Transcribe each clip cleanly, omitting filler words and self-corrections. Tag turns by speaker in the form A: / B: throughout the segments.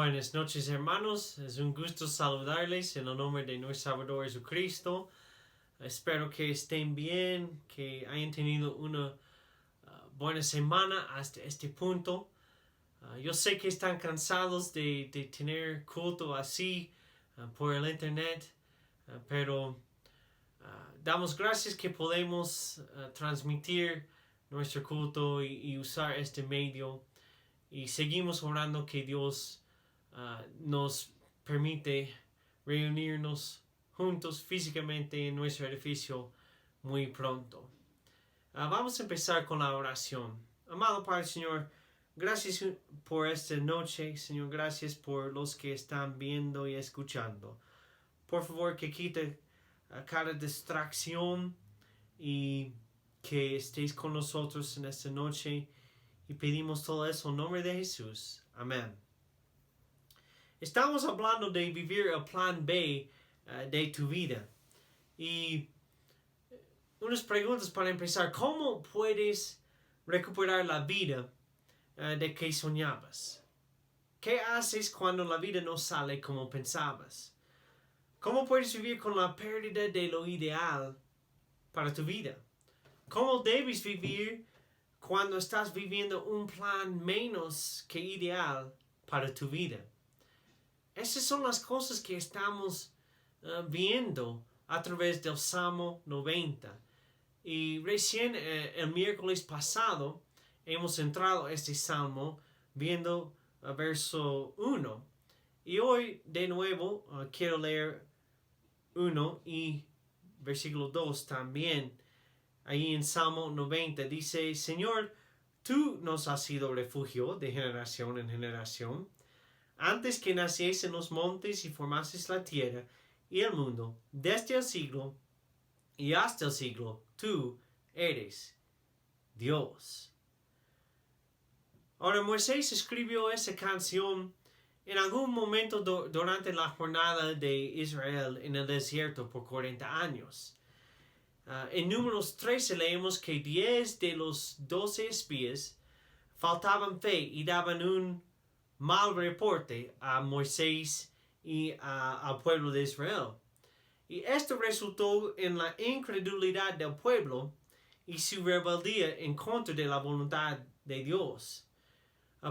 A: Buenas noches, hermanos. Es un gusto saludarles en el nombre de nuestro Salvador Jesucristo. Espero que estén bien, que hayan tenido una buena semana hasta este punto. Yo sé que están cansados de tener culto así por el internet, pero damos gracias que podemos transmitir nuestro culto y usar este medio. Y seguimos orando que Dios nos permite reunirnos juntos físicamente en nuestro edificio muy pronto. Vamos a empezar con la oración. Amado Padre, Señor, gracias por esta noche. Señor, gracias por los que están viendo y escuchando. Por favor, que quite cada distracción y que estéis con nosotros en esta noche. Y pedimos todo eso en nombre de Jesús. Amén. Estamos hablando de vivir el plan B de tu vida. Y unas preguntas para empezar. ¿Cómo puedes recuperar la vida de que soñabas? ¿Qué haces cuando la vida no sale como pensabas? ¿Cómo puedes vivir con la pérdida de lo ideal para tu vida? ¿Cómo debes vivir cuando estás viviendo un plan menos que ideal para tu vida? Esas son las cosas que estamos viendo a través del Salmo 90. Y recién el miércoles pasado hemos entrado a este Salmo viendo verso 1. Y hoy de nuevo quiero leer 1 y versículo 2 también. Ahí en Salmo 90 dice: Señor, tú nos has sido refugio de generación en generación. Antes que naciesen los montes y formases la tierra y el mundo, desde el siglo y hasta el siglo, tú eres Dios. Ahora, Moisés escribió esa canción en algún momento durante la jornada de Israel en el desierto por 40 años. En Números 13 leemos que 10 de los 12 espías faltaban fe y daban un mal reporte a Moisés y al pueblo de Israel. Y esto resultó en la incredulidad del pueblo y su rebeldía en contra de la voluntad de Dios.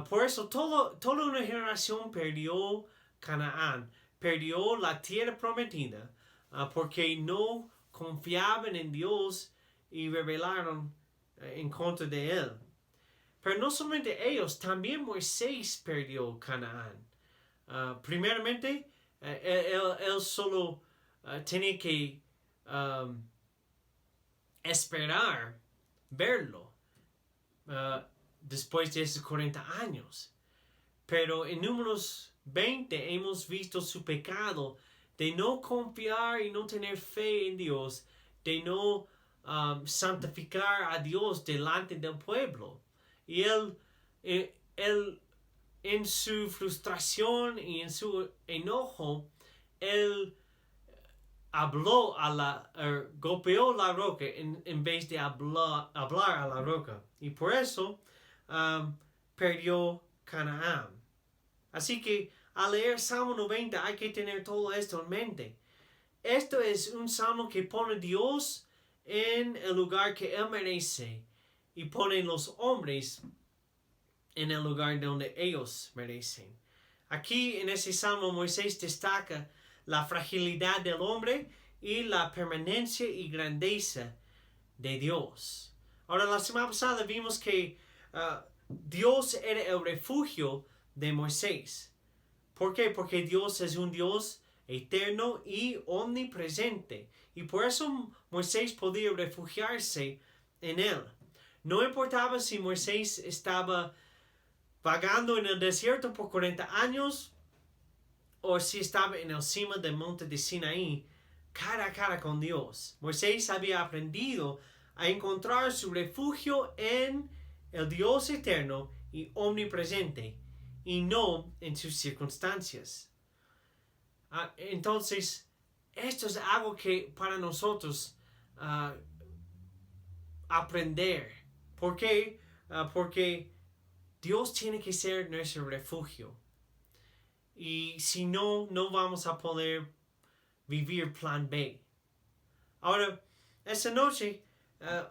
A: Por eso toda una generación perdió Canaán, perdió la tierra prometida, porque no confiaban en Dios y rebelaron en contra de Él. Pero no solamente ellos, también Moisés perdió Canaán. Primeramente, él solo tenía que esperar verlo después de esos 40 años. Pero en Números 20 hemos visto su pecado de no confiar y no tener fe en Dios, de no santificar a Dios delante del pueblo. Y él en su frustración y en su enojo, él golpeó la roca en vez de hablar a la roca. Y por eso perdió Canaán. Así que al leer Salmo 90 hay que tener todo esto en mente. Esto es un salmo que pone a Dios en el lugar que Él merece y pone los hombres en el lugar donde ellos merecen. Aquí en ese salmo Moisés destaca la fragilidad del hombre y la permanencia y grandeza de Dios. Ahora, la semana pasada vimos que Dios era el refugio de Moisés. ¿Por qué? Porque Dios es un Dios eterno y omnipresente. Y por eso Moisés podía refugiarse en Él. No importaba si Moisés estaba vagando en el desierto por 40 años o si estaba en el cima del monte de Sinaí, cara a cara con Dios. Moisés había aprendido a encontrar su refugio en el Dios eterno y omnipresente, y no en sus circunstancias. Entonces, esto es algo que para nosotros aprender. ¿Por qué? Porque Dios tiene que ser nuestro refugio. Y si no, no vamos a poder vivir plan B. Ahora, esta noche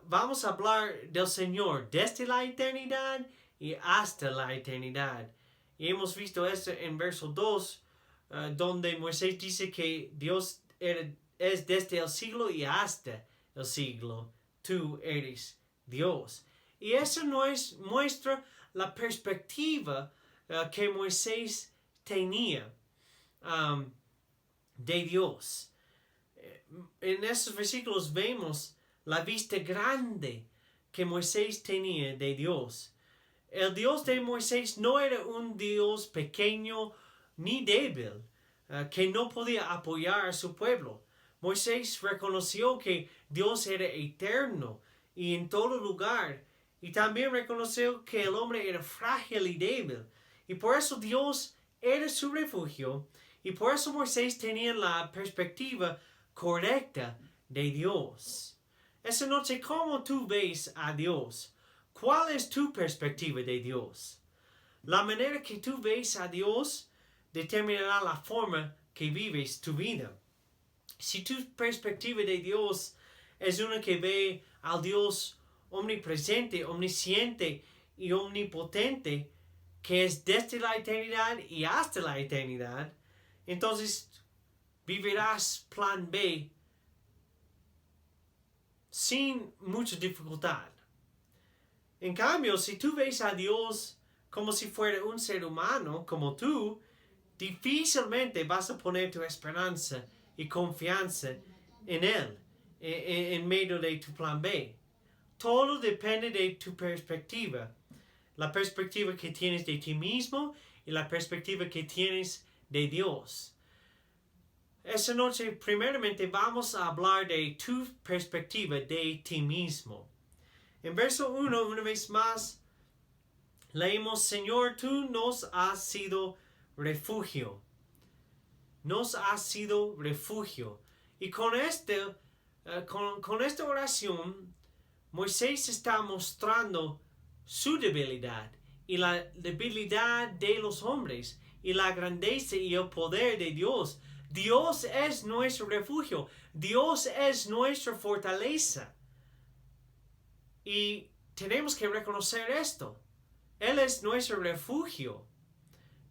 A: vamos a hablar del Señor desde la eternidad y hasta la eternidad. Y hemos visto esto en verso 2, donde Moisés dice que Dios es desde el siglo y hasta el siglo. Tú eres Dios. Y eso muestra la perspectiva que Moisés tenía de Dios. En estos versículos vemos la vista grande que Moisés tenía de Dios. El Dios de Moisés no era un Dios pequeño ni débil, que no podía apoyar a su pueblo. Moisés reconoció que Dios era eterno y en todo lugar, y también reconoció que el hombre era frágil y débil, y por eso Dios era su refugio, y por eso Moisés tenía la perspectiva correcta de Dios. Esa noche, ¿cómo tú ves a Dios? ¿Cuál es tu perspectiva de Dios? La manera que tú ves a Dios determinará la forma que vives tu vida. Si tu perspectiva de Dios es una que ve al Dios omnipresente, omnisciente y omnipotente, que es desde la eternidad y hasta la eternidad, entonces vivirás plan B sin mucha dificultad. En cambio, si tú ves a Dios como si fuera un ser humano como tú, difícilmente vas a poner tu esperanza y confianza en Él en medio de tu plan B. Todo depende de tu perspectiva. La perspectiva que tienes de ti mismo y la perspectiva que tienes de Dios. Esta noche, primeramente, vamos a hablar de tu perspectiva de ti mismo. En verso 1, una vez más, leemos: Señor, tú nos has sido refugio. Nos has sido refugio. Y con esta oración, Moisés está mostrando su debilidad y la debilidad de los hombres y la grandeza y el poder de Dios. Dios es nuestro refugio. Dios es nuestra fortaleza. Y tenemos que reconocer esto. Él es nuestro refugio.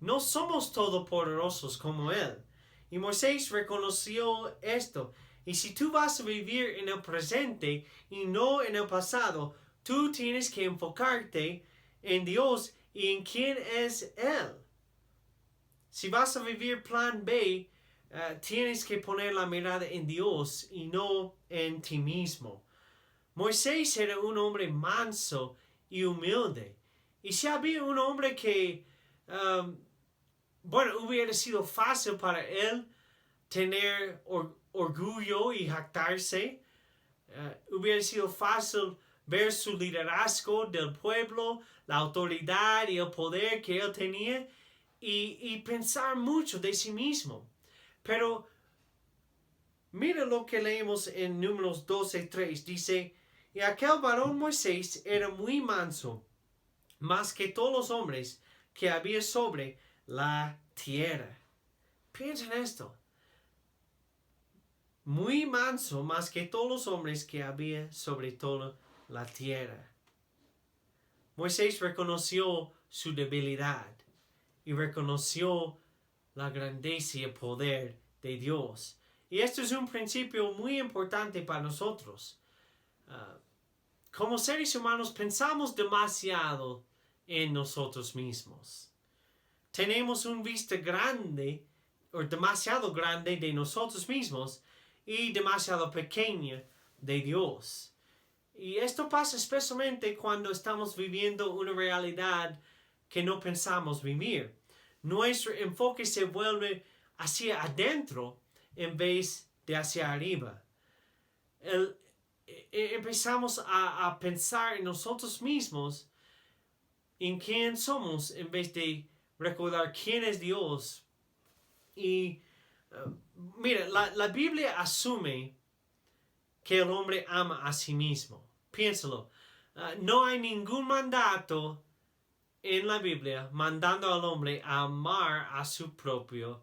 A: No somos todopoderosos como Él. Y Moisés reconoció esto. Y si tú vas a vivir en el presente y no en el pasado, tú tienes que enfocarte en Dios y en quién es Él. Si vas a vivir plan B, tienes que poner la mirada en Dios y no en ti mismo. Moisés era un hombre manso y humilde. Y si había un hombre que, hubiera sido fácil para él tener orgullo y jactarse, hubiera sido fácil ver su liderazgo del pueblo, la autoridad y el poder que él tenía y pensar mucho de sí mismo. Pero mira lo que leemos en Números 12:3. Dice: y aquel varón Moisés era muy manso, más que todos los hombres que había sobre la tierra. Piensa en esto. Muy manso, más que todos los hombres que había sobre toda la tierra. Moisés reconoció su debilidad y reconoció la grandeza y el poder de Dios. Y esto es un principio muy importante para nosotros. Como seres humanos pensamos demasiado en nosotros mismos. Tenemos una vista grande o demasiado grande de nosotros mismos y demasiado pequeña de Dios. Y esto pasa especialmente cuando estamos viviendo una realidad que no pensamos vivir. Nuestro enfoque se vuelve hacia adentro en vez de hacia arriba. Empezamos a pensar en nosotros mismos, en quién somos, en vez de recordar quién es Dios. Y mira, la Biblia asume que el hombre ama a sí mismo. Piénsalo. No hay ningún mandato en la Biblia mandando al hombre a amar a su propia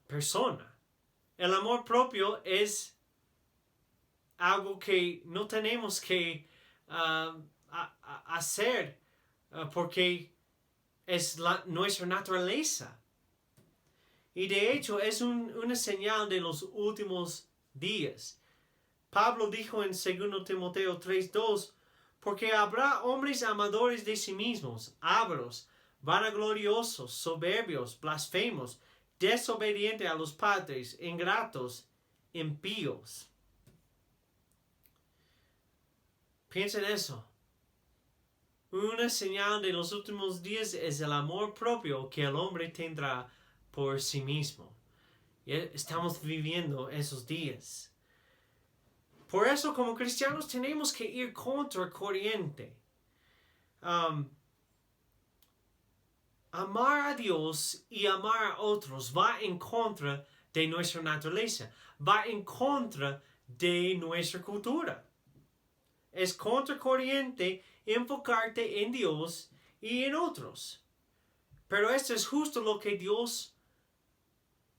A: persona. El amor propio es algo que no tenemos que hacer porque es nuestra naturaleza. Y de hecho es una señal de los últimos días. Pablo dijo en 2 Timoteo 3:2, porque habrá hombres amadores de sí mismos, ávaros, vanagloriosos, soberbios, blasfemos, desobedientes a los padres, ingratos, impíos. Piensa en eso. Una señal de los últimos días es el amor propio que el hombre tendrá por sí mismo. Y estamos viviendo esos días. Por eso, como cristianos, tenemos que ir contra corriente. Amar a Dios y amar a otros va en contra de nuestra naturaleza, va en contra de nuestra cultura. Es contracorriente enfocarte en Dios y en otros. Pero esto es justo lo que Dios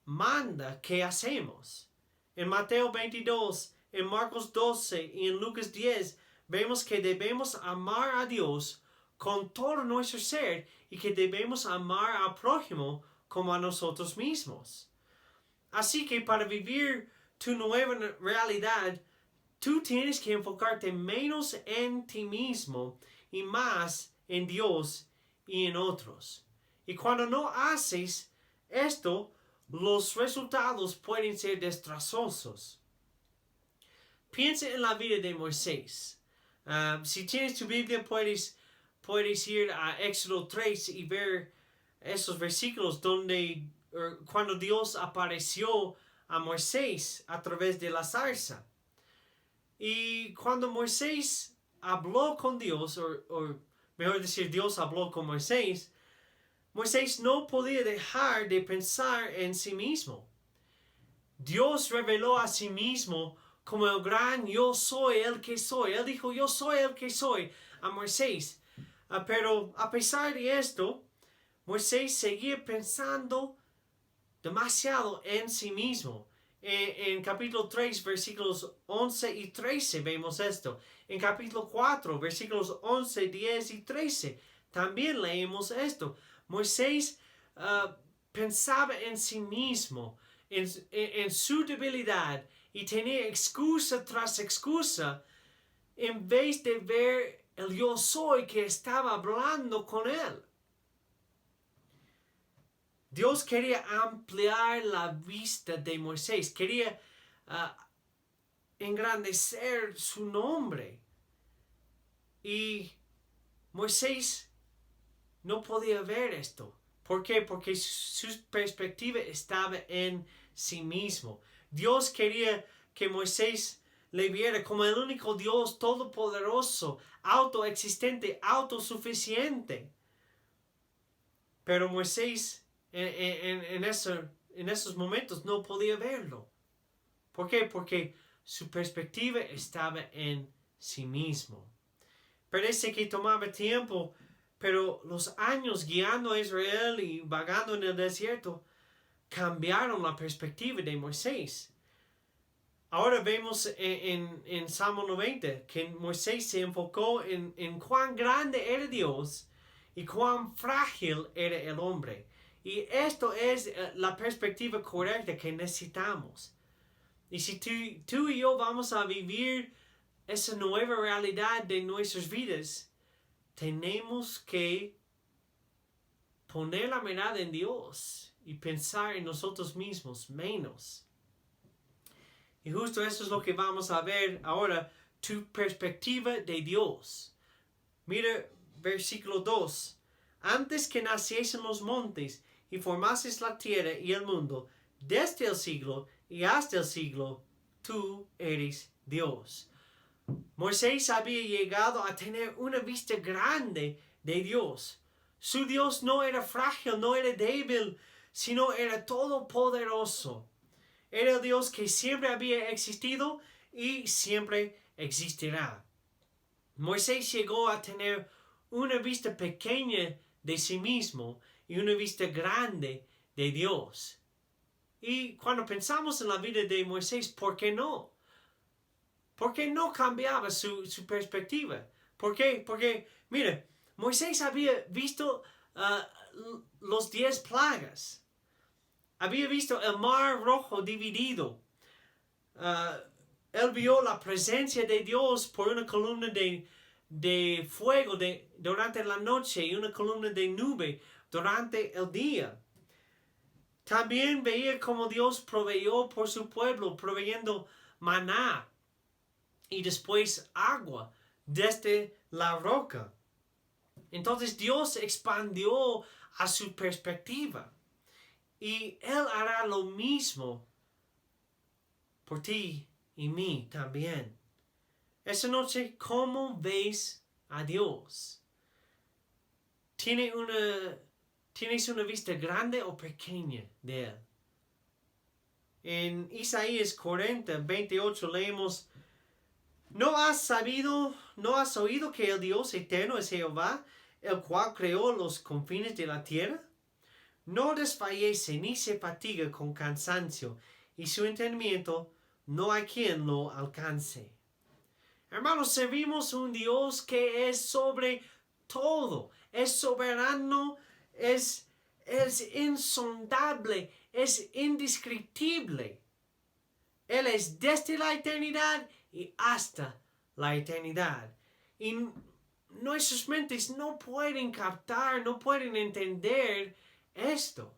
A: manda que hacemos. En Mateo 22, en Marcos 12 y en Lucas 10 vemos que debemos amar a Dios con todo nuestro ser y que debemos amar al prójimo como a nosotros mismos. Así que para vivir tu nueva realidad, tú tienes que enfocarte menos en ti mismo y más en Dios y en otros. Y cuando no haces esto, los resultados pueden ser desastrosos. Piensa en la vida de Moisés. Si tienes tu Biblia, puedes ir a Éxodo 3 y ver esos versículos donde cuando Dios apareció a Moisés a través de la zarza. Y cuando Moisés habló con Dios, o mejor decir, Dios habló con Moisés, Moisés no podía dejar de pensar en sí mismo. Dios reveló a sí mismo como el gran yo soy el que soy. Él dijo, yo soy el que soy a Moisés. Pero a pesar de esto, Moisés seguía pensando demasiado en sí mismo. En capítulo 3, versículos 11 y 13 vemos esto. En capítulo 4, versículos 11, 10 y 13 también leemos esto. Moisés pensaba en sí mismo, en su debilidad, y tenía excusa tras excusa en vez de ver el yo soy que estaba hablando con él. Dios quería ampliar la vista de Moisés, quería engrandecer su nombre. Y Moisés no podía ver esto. ¿Por qué? Porque su perspectiva estaba en sí mismo. Dios quería que Moisés le viera como el único Dios todopoderoso, autoexistente, autosuficiente. Pero Moisés en esos momentos no podía verlo. ¿Por qué? Porque su perspectiva estaba en sí mismo. Parece que tomaba tiempo, pero los años guiando a Israel y vagando en el desierto cambiaron la perspectiva de Moisés. Ahora vemos en Salmo 90 que Moisés se enfocó en cuán grande era Dios y cuán frágil era el hombre. Y esto es la perspectiva correcta que necesitamos. Y si tú y yo vamos a vivir esa nueva realidad de nuestras vidas, tenemos que poner la mirada en Dios y pensar en nosotros mismos menos. Y justo eso es lo que vamos a ver ahora, tu perspectiva de Dios. Mira versículo 2. Antes que naciesen los montes y formases la tierra y el mundo, desde el siglo y hasta el siglo, tú eres Dios. Moisés había llegado a tener una vista grande de Dios. Su Dios no era frágil, no era débil, sino era todopoderoso. Era el Dios que siempre había existido y siempre existirá. Moisés llegó a tener una vista pequeña de sí mismo y una vista grande de Dios. Y cuando pensamos en la vida de Moisés, ¿por qué no? ¿Por qué no cambiaba su perspectiva? ¿Por qué? Porque, mire, Moisés había visto los 10 plagas. Había visto el mar rojo dividido. Él vio la presencia de Dios por una columna de fuego durante la noche y una columna de nube durante el día. También veía cómo Dios proveyó por su pueblo, proveyendo maná y después agua desde la roca. Entonces Dios expandió a su perspectiva y Él hará lo mismo por ti y mí también. Esta noche, ¿cómo ves a Dios? ¿Tienes una vista grande o pequeña de Él? En Isaías 40:28 leemos: ¿No has oído que el Dios eterno es Jehová, el cual creó los confines de la tierra? No desfallece ni se fatiga con cansancio, y su entendimiento no hay quien lo alcance. Hermanos, servimos un Dios que es sobre todo, es soberano, es insondable, es indescriptible. Él es desde la eternidad y hasta la eternidad. Y nuestras mentes no pueden captar, no pueden entender esto.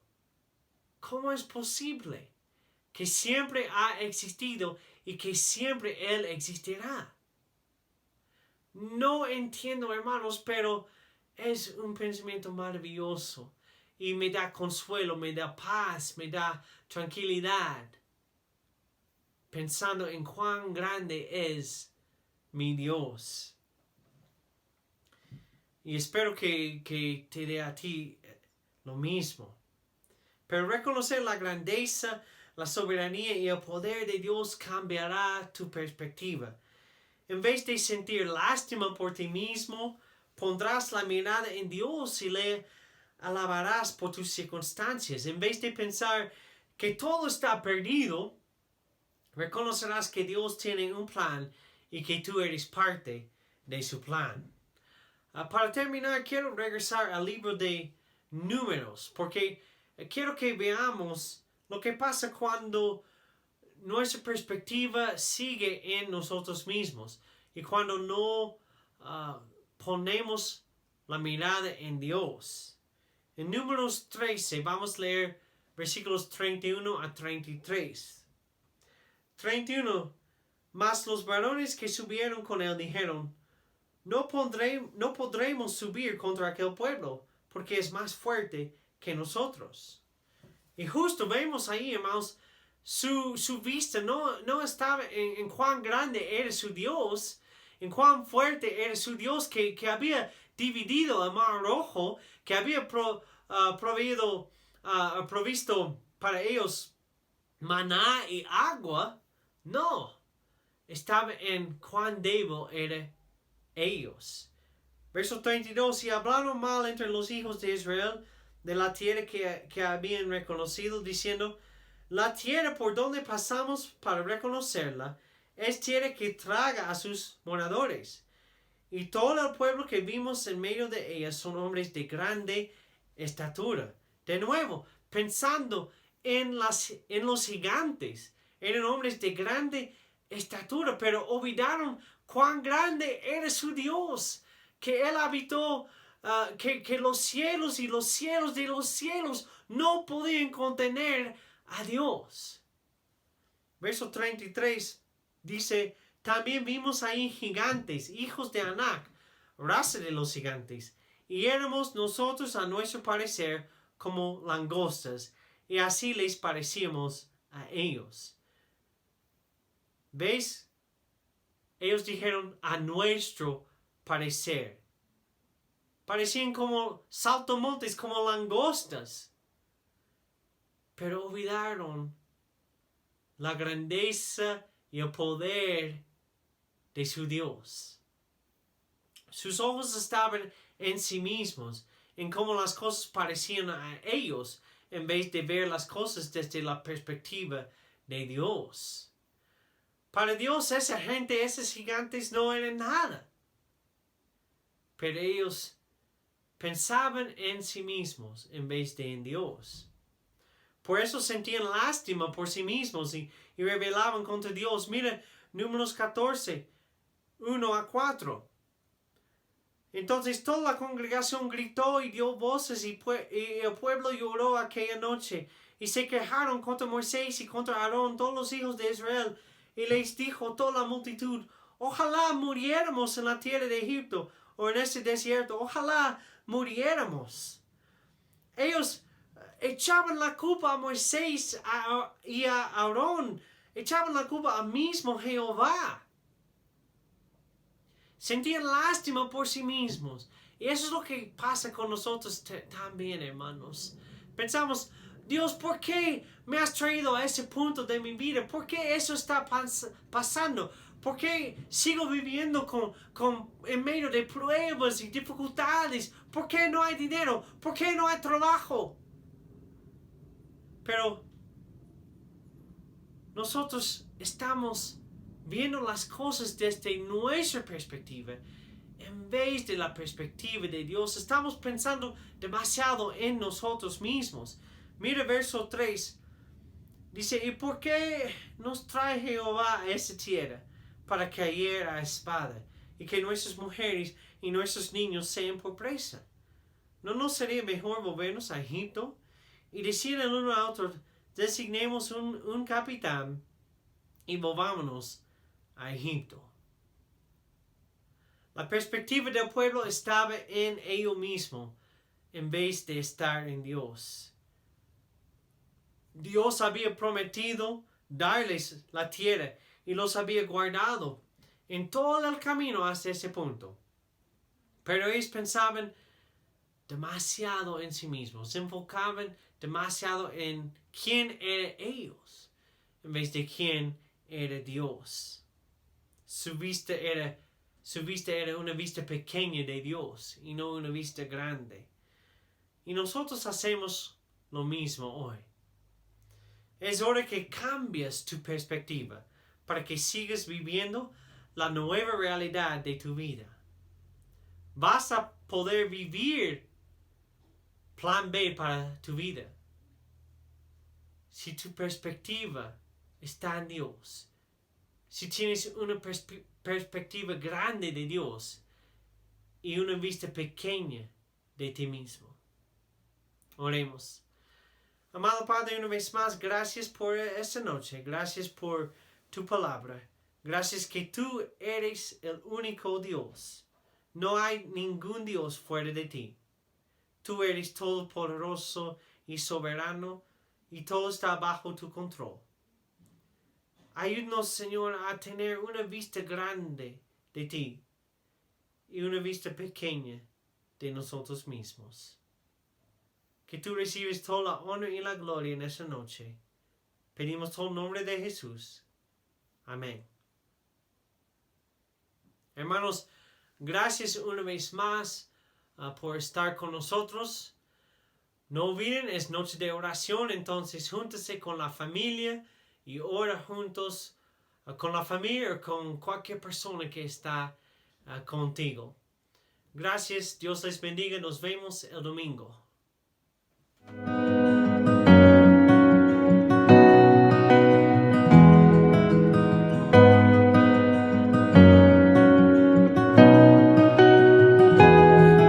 A: ¿Cómo es posible que siempre ha existido y que siempre Él existirá? No entiendo, hermanos, pero es un pensamiento maravilloso y me da consuelo, me da paz, me da tranquilidad, pensando en cuán grande es mi Dios. Y espero que te dé a ti lo mismo. Pero reconocer la grandeza, la soberanía y el poder de Dios cambiará tu perspectiva. En vez de sentir lástima por ti mismo, pondrás la mirada en Dios y le alabarás por tus circunstancias. En vez de pensar que todo está perdido, reconocerás que Dios tiene un plan y que tú eres parte de su plan. Para terminar, quiero regresar al libro de Números, porque quiero que veamos lo que pasa cuando nuestra perspectiva sigue en nosotros mismos y cuando no ponemos la mirada en Dios. En Números 13 vamos a leer versículos 31 a 33. 31. Mas los varones que subieron con él dijeron: no podremos subir contra aquel pueblo, porque es más fuerte que nosotros. Y justo vemos ahí, hermanos, su vista no estaba en cuán grande era su Dios, en cuán fuerte era su Dios que había dividido el mar rojo, que había provisto para ellos maná y agua. No, estaba en cuán débil era ellos. Verso 32. Y hablaron mal entre los hijos de Israel de la tierra que habían reconocido, diciendo: la tierra por donde pasamos para reconocerla es tierra que traga a sus moradores, y todo el pueblo que vimos en medio de ella son hombres de grande estatura. De nuevo, pensando en los gigantes, eran hombres de grande estatura, pero olvidaron cuán grande era su Dios, que Él habitó, que los cielos y los cielos de los cielos no podían contener a Dios. Verso 33 dice: también vimos ahí gigantes, hijos de Anac, raza de los gigantes, y éramos nosotros a nuestro parecer como langostas, y así les parecíamos a ellos. ¿Veis? Ellos dijeron a nuestro parecer. Parecían como saltamontes, como langostas. Pero olvidaron la grandeza y el poder de su Dios. Sus ojos estaban en sí mismos, en cómo las cosas parecían a ellos en vez de ver las cosas desde la perspectiva de Dios. Para Dios esa gente, esos gigantes no eran nada. Pero ellos pensaban en sí mismos en vez de en Dios. Por eso sentían lástima por sí mismos y rebelaban contra Dios. Mira, Números 14, 1 a 4. Entonces toda la congregación gritó y dio voces y el pueblo lloró aquella noche. Y se quejaron contra Moisés y contra Aarón, todos los hijos de Israel. Y les dijo toda la multitud: ojalá muriéramos en la tierra de Egipto o en este desierto. Ojalá muriéramos. Ellos echaban la culpa a Moisés y a Aarón. Echaban la culpa a mismo Jehová. Sentían lástima por sí mismos. Y eso es lo que pasa con nosotros también, hermanos. Pensamos: Dios, ¿por qué me has traído a ese punto de mi vida? ¿Por qué eso está pasando? ¿Por qué sigo viviendo en medio de pruebas y dificultades? ¿Por qué no hay dinero? ¿Por qué no hay trabajo? Pero nosotros estamos viendo las cosas desde nuestra perspectiva en vez de la perspectiva de Dios. Estamos pensando demasiado en nosotros mismos. Mira verso 3. Dice: ¿y por qué nos trae Jehová a esta tierra? Para caer a espada y que nuestras mujeres y nuestros niños sean por presa. ¿No nos sería mejor volvernos a Egipto? Y decir el uno a otro: designemos un capitán y volvámonos a Egipto. La perspectiva del pueblo estaba en ello mismo en vez de estar en Dios. Dios había prometido darles la tierra y los había guardado en todo el camino hasta ese punto. Pero ellos pensaban demasiado en sí mismos, se enfocaban demasiado en quién eran ellos en vez de quién era Dios. Su vista era una vista pequeña de Dios y no una vista grande. Y nosotros hacemos lo mismo hoy. Es hora que cambies tu perspectiva para que sigas viviendo la nueva realidad de tu vida. Vas a poder vivir plan B para tu vida si tu perspectiva está en Dios. Si tienes una perspectiva grande de Dios y una vista pequeña de ti mismo. Oremos. Amado Padre, una vez más, gracias por esta noche. Gracias por tu palabra. Gracias que tú eres el único Dios. No hay ningún Dios fuera de ti. Tú eres todopoderoso y soberano y todo está bajo tu control. Ayúdanos, Señor, a tener una vista grande de ti y una vista pequeña de nosotros mismos. Que tú recibes toda la honra y la gloria en esta noche. Pedimos todo el nombre de Jesús. Amén. Hermanos, gracias una vez más por estar con nosotros. No olviden, es noche de oración, entonces júntese con la familia y ora juntos con la familia o con cualquier persona que está contigo. Gracias, Dios les bendiga, nos vemos el domingo.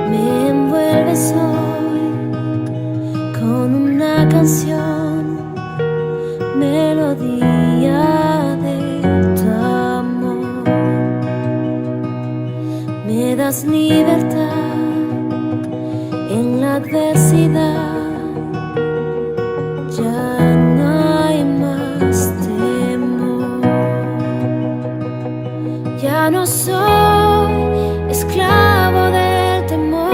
B: Me envuelves hoy con una canción, melodía de tu amor. Me das libertad en la adversidad. Ya no hay más temor. Ya no soy esclavo del temor.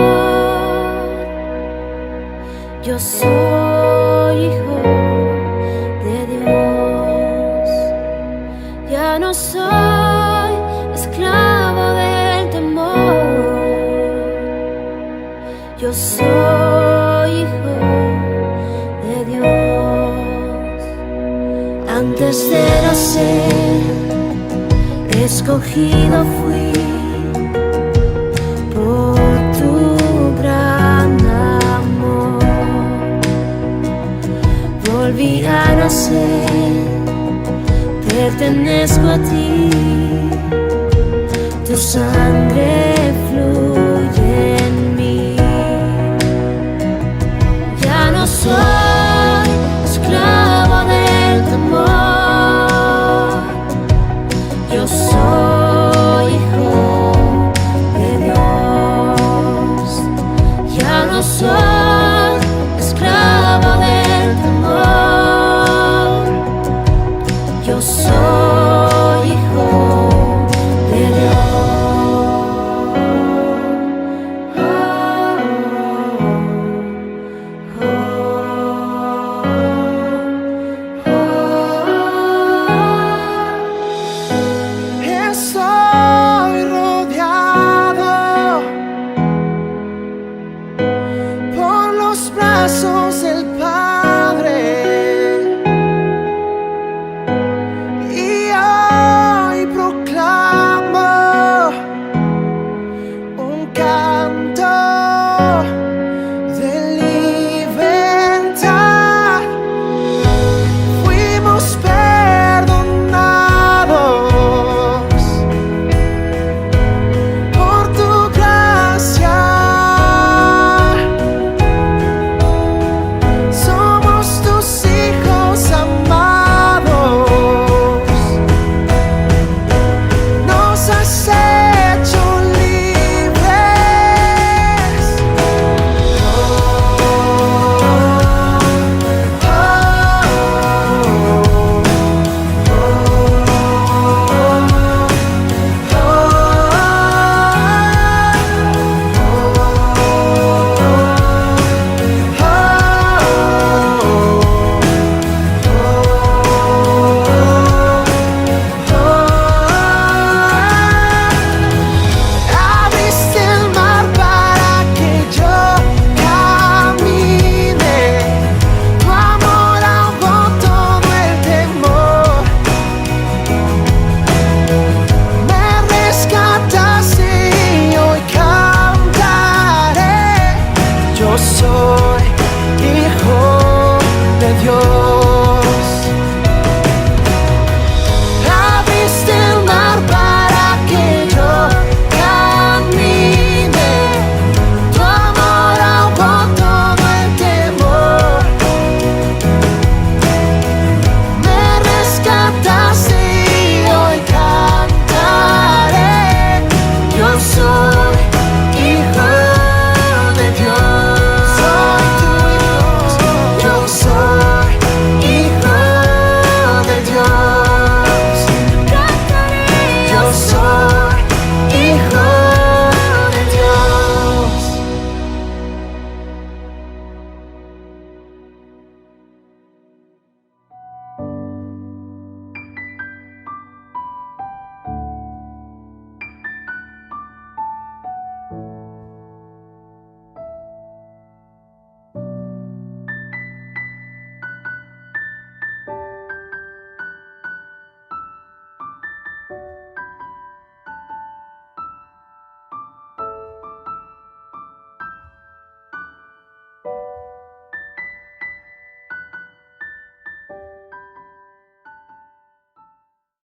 B: Yo soy hijo de Dios. Ya no soy esclavo del temor. Yo soy escogido fui por tu gran amor. Volví a nacer, pertenezco a ti, tu sangre